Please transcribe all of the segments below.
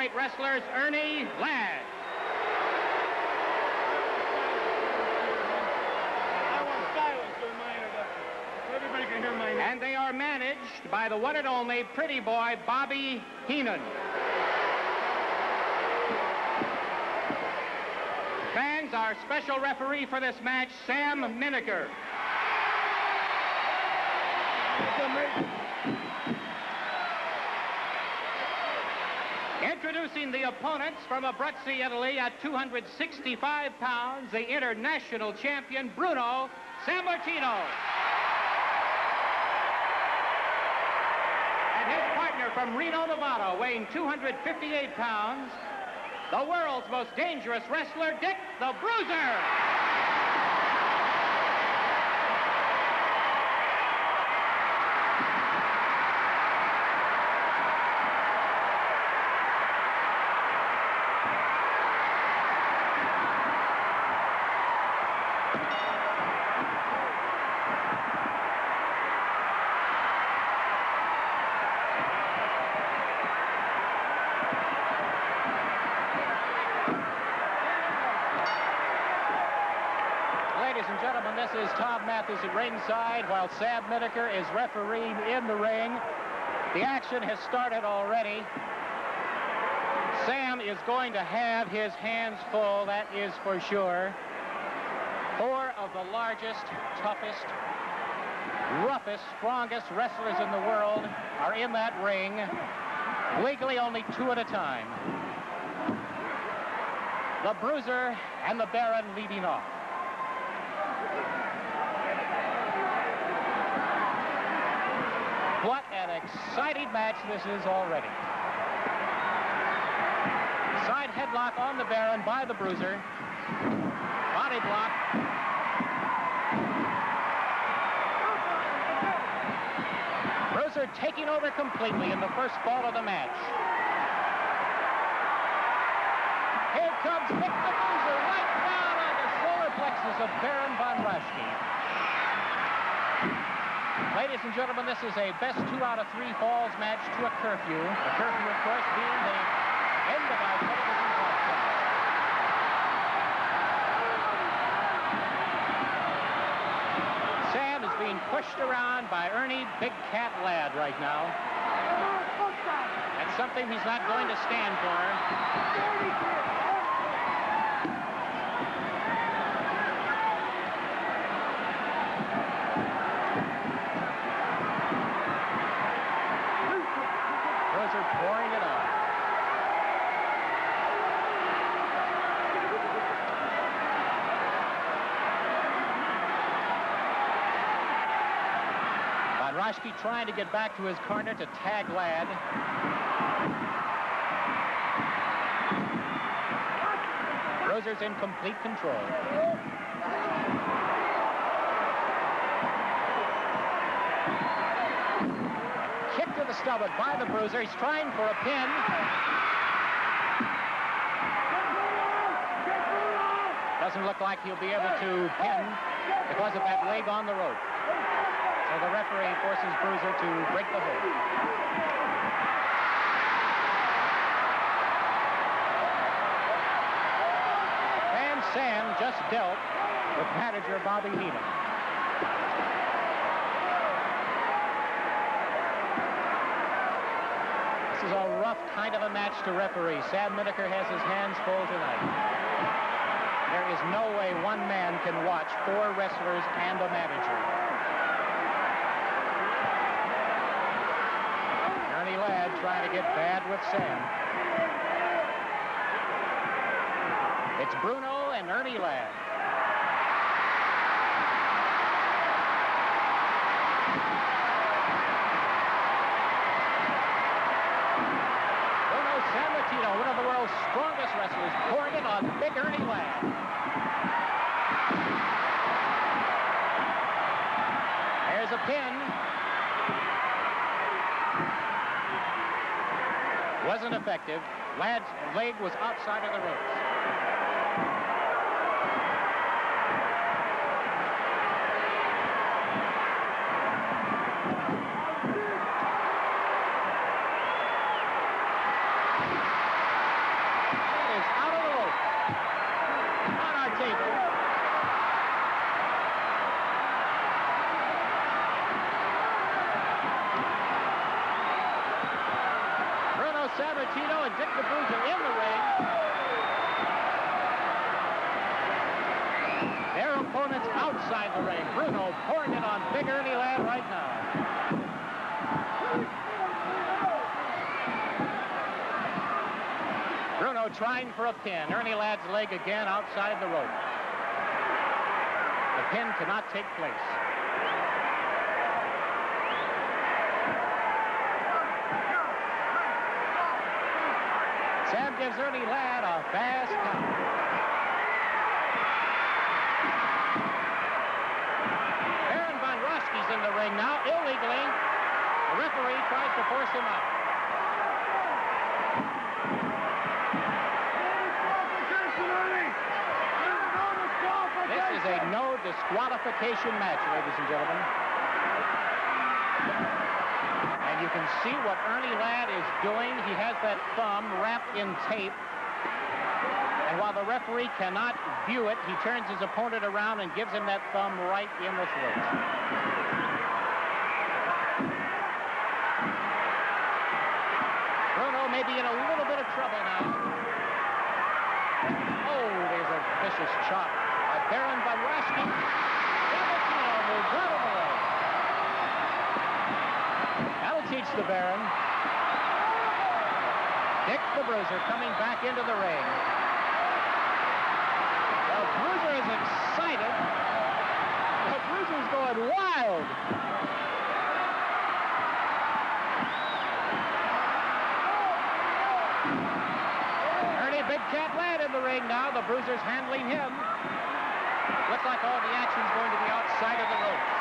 heavyweight wrestlers, Ernie Ladd. I want silence during my introduction, so everybody can hear my name. And they are managed by the one and only pretty boy, Bobby Heenan. Fans, our special referee for this match, Sam Miniker. Introducing the opponents from Abruzzi, Italy, at 265 pounds, the international champion, Bruno Sammartino. And his partner from Reno, Nevada, weighing 258 pounds, the world's most dangerous wrestler, Dick the Bruiser. Ladies and gentlemen, this is Tom Matthews at ringside while Sam Miniker is refereeing in the ring. The action has started already. Sam is going to have his hands full, that is for sure. Four of the largest, toughest, roughest, strongest wrestlers in the world are in that ring. Legally only two at a time. The Bruiser and the Baron leading off. What an exciting match this is already. Side headlock on the Baron by the Bruiser. Body block. Bruiser taking over completely in the first fall of the match. Here comes Dick the Bruiser right down on the solar plexus of Baron von Raschke. Ladies and gentlemen, this is a best 2 out of 3 falls match to a curfew. The curfew, of course, being the end of our television broadcast. Sam is being pushed around by Ernie Big Cat Ladd right now. That's something he's not going to stand for. Pouring it on. Von Raschke trying to get back to his corner to tag Ladd. Bruiser's in complete control. Kick to the stomach by the Bruiser. He's trying for a pin. Doesn't look like he'll be able to pin because of that leg on the rope. So the referee forces Bruiser to break the hold. And Sam just dealt with manager Bobby Heenan. This is a rough kind of a match to referee. Sam Miniker has his hands full tonight. There is no way one man can watch 4 wrestlers and a manager. Ernie Ladd trying to get bad with Sam. It's Bruno and Ernie Ladd. Sammartino, one of the world's strongest wrestlers, pouring it on Big Ernie Ladd. There's a pin. Wasn't effective. Ladd's leg was outside of the ropes. Sammartino and Dick the Bruiser in the ring. Their opponents outside the ring. Bruno pouring it on Big Ernie Ladd right now. Bruno trying for a pin. Ernie Ladd's leg again outside the rope. The pin cannot take place. Sam gives Ernie Ladd a fast count. Baron von Raschke's in the ring now, illegally. The referee tries to force him out. This is a no disqualification match, ladies and gentlemen. And you can see what Ernie Ladd is doing. He has that thumb wrapped in tape. And while the referee cannot view it, he turns his opponent around and gives him that thumb right in the throat. Bruno may be in a little bit of trouble now. Oh, there's a vicious chop by Baron von Raschke. Sammartino moves out of the way. That'll teach the Baron. Dick the Bruiser coming back into the ring. The Bruiser is excited. The Bruiser's going wild. Ernie Big Cat Ladd in the ring now. The Bruiser's handling him. Looks like all the action's going to be outside of the ropes.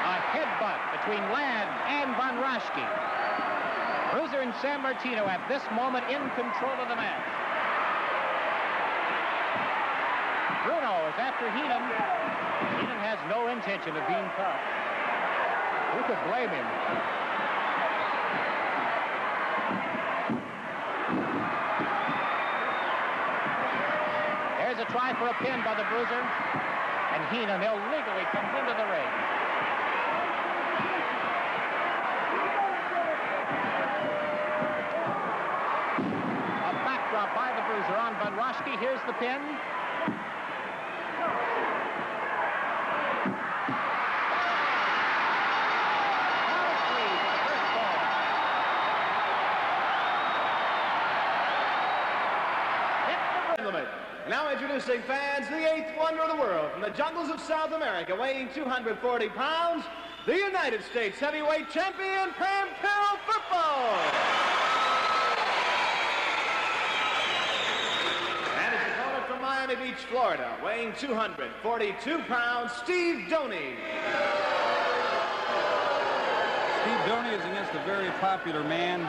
A headbutt between Ladd and von Raschke. Bruiser and Sammartino at this moment in control of the match. Bruno is after Heenan. Heenan has no intention of being tough. Who could blame him? There's a try for a pin by the Bruiser. And Heenan illegally comes into the ring. By the Bruiser on von Raschke. Here's the pin. Now introducing fans, the eighth wonder of the world from the jungles of South America, weighing 240 pounds, the United States heavyweight champion, Pampero Firpo. Miami Beach, Florida, weighing 242 pounds, Steve Doney. Steve Doney is against a very popular man,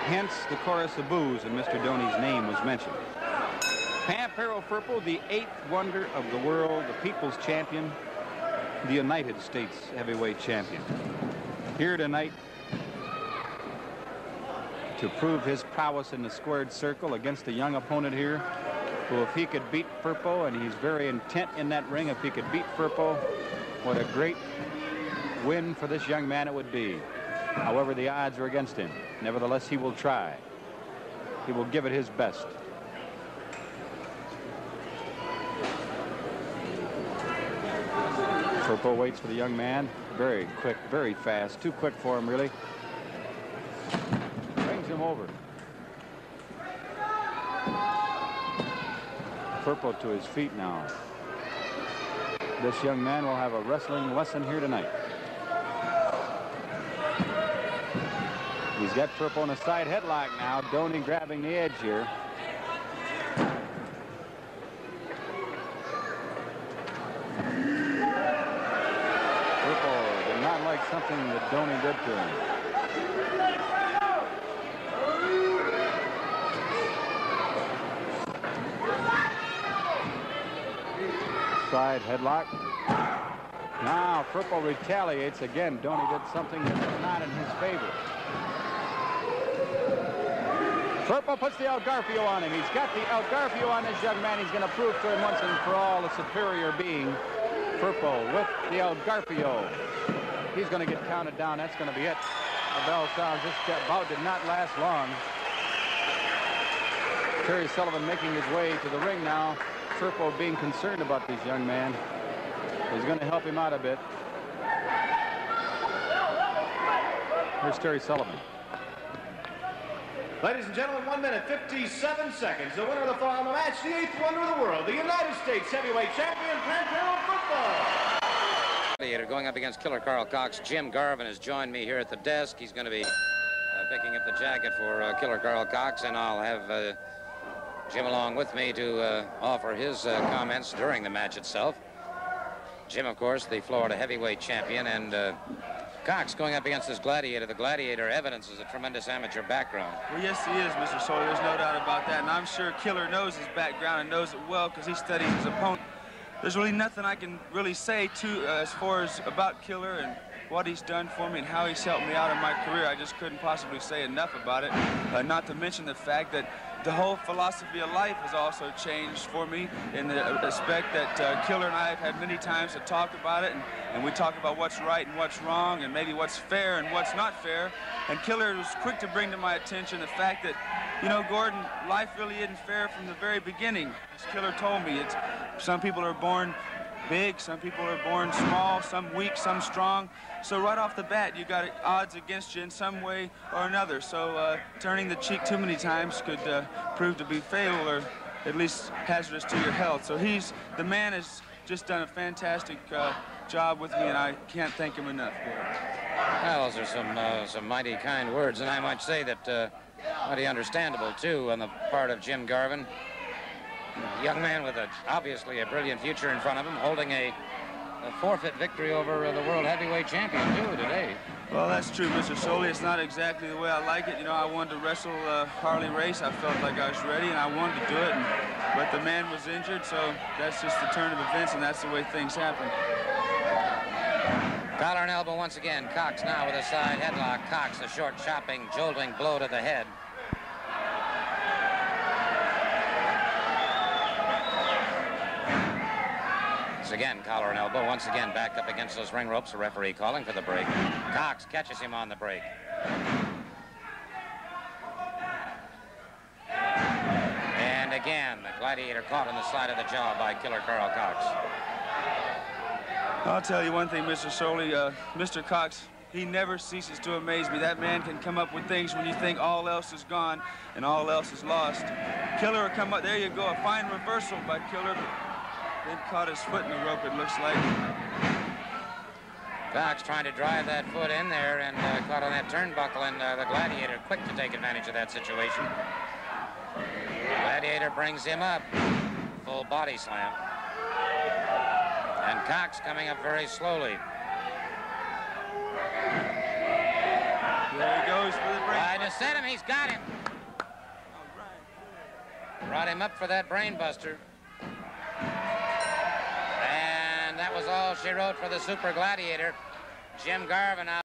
hence the chorus of boos, and Mr. Doney's name was mentioned. Pampero Firpo, the eighth wonder of the world, the people's champion, the United States heavyweight champion. Here tonight to prove his prowess in the squared circle against a young opponent here, who, if he could beat Firpo, and he's very intent in that ring, if he could beat Firpo, what a great win for this young man it would be. However, the odds are against him. Nevertheless, he will try. He will give it his best. Firpo waits for the young man. Very quick, very fast. Too quick for him, really. Brings him over. Firpo to his feet now. This young man will have a wrestling lesson here tonight. He's got Firpo in a side headlock now. Doney grabbing the edge here. Firpo did not like something that Doney did to him. Side headlock. Now Firpo retaliates again. Doney did something that was not in his favor. Firpo puts the El Garfio on him. He's got the El Garfio on this young man. He's going to prove to him once and for all the superior being. Firpo with the El Garfio. He's going to get counted down. That's going to be it. The bell sounds. This bout did not last long. Terry Sullivan making his way to the ring now. Firpo being concerned about this young man. He's going to help him out a bit. Here's Terry Sullivan. Ladies and gentlemen, 1 minute, 57 seconds. The winner of the final match, the 8th wonder of the world, the United States heavyweight champion, Pampero Firpo. Going up against Killer Carl Cox. Jim Garvin has joined me here at the desk. He's going to be picking up the jacket for Killer Carl Cox, and I'll have Jim along with me to offer his comments during the match itself. Jim, of course, the Florida heavyweight champion, and Cox going up against this Gladiator. The Gladiator evidences a tremendous amateur background. Well, yes, he is, Mr. Sawyer. There's no doubt about that. And I'm sure Killer knows his background and knows it well because he studies his opponent. There's really nothing I can really say as far as about Killer and what he's done for me and how he's helped me out in my career. I just couldn't possibly say enough about it. Not to mention the fact that the whole philosophy of life has also changed for me in the respect that Killer and I have had many times to talk about it, and we talk about what's right and what's wrong and maybe what's fair and what's not fair. And Killer was quick to bring to my attention the fact that, you know, Gordon, life really isn't fair from the very beginning. As Killer told me, some people are born big, some people are born small, some weak, some strong. So right off the bat, you got odds against you in some way or another. So turning the cheek too many times could prove to be fatal or at least hazardous to your health. So the man has just done a fantastic job with me, and I can't thank him enough. Well, those are some mighty kind words, and I might say that mighty understandable, too, on the part of Jim Garvin. A young man with obviously a brilliant future in front of him, holding a forfeit victory over the world heavyweight champion, too, today. Well, that's true, Mr. Soley. It's not exactly the way I like it. You know, I wanted to wrestle Harley Race. I felt like I was ready, and I wanted to do it. But the man was injured, so that's just the turn of events, and that's the way things happen. Collar and elbow once again. Cox now with a side headlock. Cox, a short, chopping, jolting blow to the head. Again, collar and elbow. Once again, back up against those ring ropes. The referee calling for the break. Cox catches him on the break. And again, the Gladiator caught on the side of the jaw by Killer Carl Cox. I'll tell you one thing, Mr. Soley. Mr. Cox, he never ceases to amaze me. That man can come up with things when you think all else is gone and all else is lost. Killer will come up. There you go. A fine reversal by Killer. Then caught his foot in the rope, it looks like. Cox trying to drive that foot in there and caught on that turnbuckle, and the Gladiator quick to take advantage of that situation. Gladiator brings him up. Full body slam. And Cox coming up very slowly. There he goes for the brain. I just said him, he's got him. All right. Brought him up for that brain buster. That was all she wrote for the Super Gladiator. Jim Garvin out.